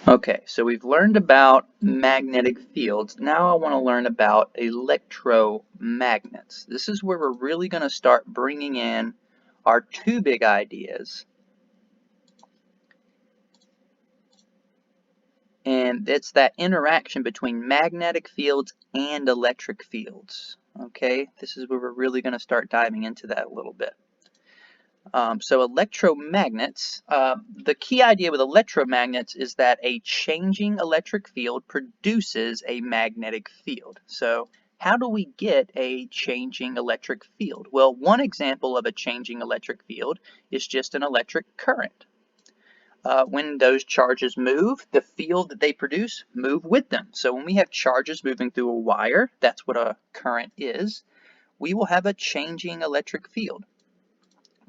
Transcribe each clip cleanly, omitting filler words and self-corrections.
Okay, so we've learned about magnetic fields. Now I want to learn about electromagnets. This is where we're really going to start bringing in our two big ideas. And it's that interaction between magnetic fields and electric fields. Okay, this is where we're really going to start diving into that a little bit. So electromagnets, the key idea with electromagnets is that a changing electric field produces a magnetic field. So how do we get a changing electric field? Well, one example of a changing electric field is just an electric current. When those charges move, the field that they produce move with them. So when we have charges moving through a wire, that's what a current is, we will have a changing electric field.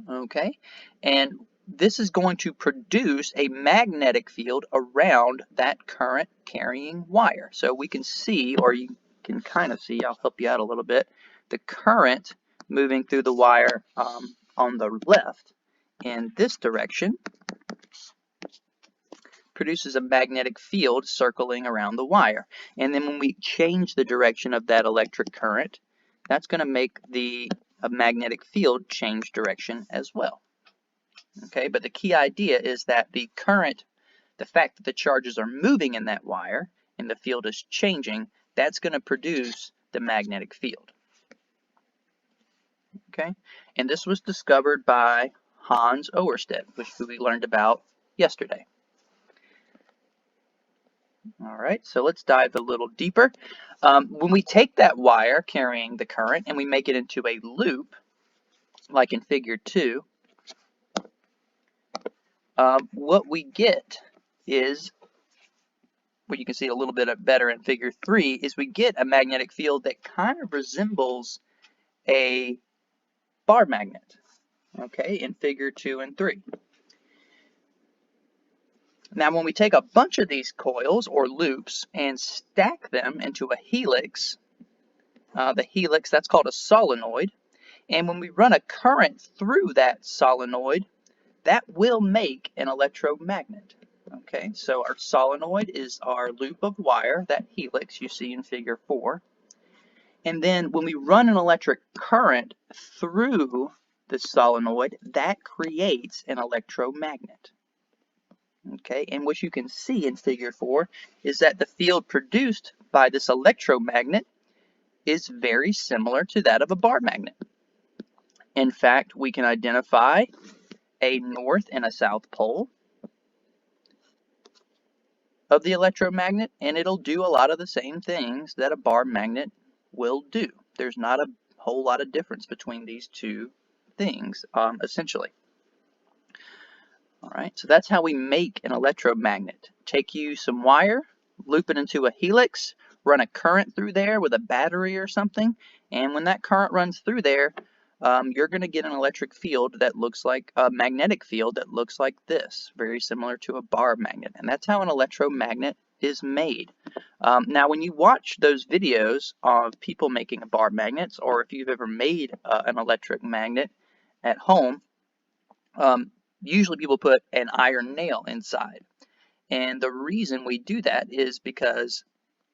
Okay, and this is going to produce a magnetic field around that current carrying wire. So we can see, or you can kind of see, I'll help you out a little bit, the current moving through the wire on the left in this direction produces a magnetic field circling around the wire. And then when we change the direction of that electric current, that's going to make the magnetic field change direction as well. Okay, but the key idea is that the current, the fact that the charges are moving in that wire and the field is changing, that's going to produce the magnetic field. Okay, and this was discovered by Hans Oersted, which we learned about yesterday. All right, so let's dive a little deeper. When we take that wire carrying the current and we make it into a loop, like in figure 2, what we get is, what you can see a little bit better in figure 3, is we get a magnetic field that kind of resembles a bar magnet, okay, in figure 2 and 3. Now when we take a bunch of these coils or loops and stack them into a helix, the helix, that's called a solenoid, and when we run a current through that solenoid, that will make an electromagnet. Okay, so our solenoid is our loop of wire, that helix you see in figure 4. And then when we run an electric current through the solenoid, that creates an electromagnet. Okay, and what you can see in figure 4 is that the field produced by this electromagnet is very similar to that of a bar magnet. In fact, we can identify a north and a south pole of the electromagnet, and it'll do a lot of the same things that a bar magnet will do. There's not a whole lot of difference between these two things, essentially. All right, so that's how we make an electromagnet. Take you some wire, loop it into a helix, run a current through there with a battery or something, and when that current runs through there, you're going to get an electric field that looks like a magnetic field that looks like this, very similar to a bar magnet. And that's how an electromagnet is made. Now, when you watch those videos of people making bar magnets, or if you've ever made an electric magnet at home, usually people put an iron nail inside. And the reason we do that is because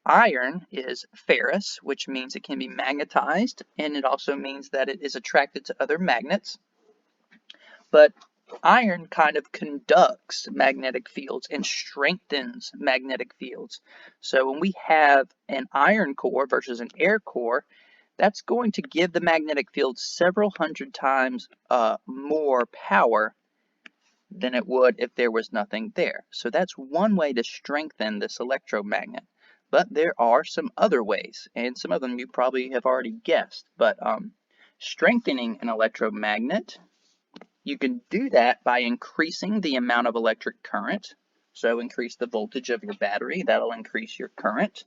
iron is ferrous, which means it can be magnetized, and it also means that it is attracted to other magnets. But iron kind of conducts magnetic fields and strengthens magnetic fields. So when we have an iron core versus an air core, that's going to give the magnetic field several hundred times more power than it would if there was nothing there. So that's one way to strengthen this electromagnet. But there are some other ways, and some of them you probably have already guessed. But strengthening an electromagnet, you can do that by increasing the amount of electric current. So increase the voltage of your battery. That'll increase your current.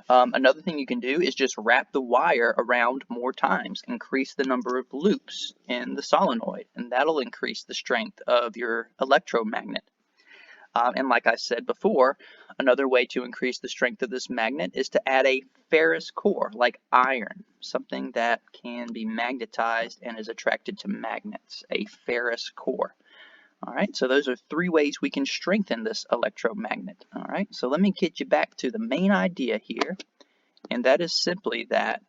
Another thing you can do is just wrap the wire around more times, increase the number of loops in the solenoid, and that'll increase the strength of your electromagnet. And like I said before, another way to increase the strength of this magnet is to add a ferrous core, like iron, something that can be magnetized and is attracted to magnets, a ferrous core. All right, so those are 3 ways we can strengthen this electromagnet. All right, so let me get you back to the main idea here, and that is simply that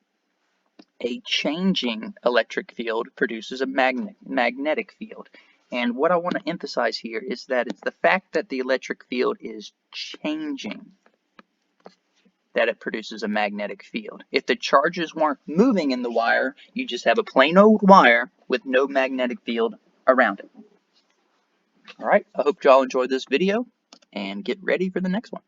a changing electric field produces a magnetic field. And what I want to emphasize here is that it's the fact that the electric field is changing that it produces a magnetic field. If the charges weren't moving in the wire, you just have a plain old wire with no magnetic field around it. All right, I hope y'all enjoyed this video and get ready for the next one.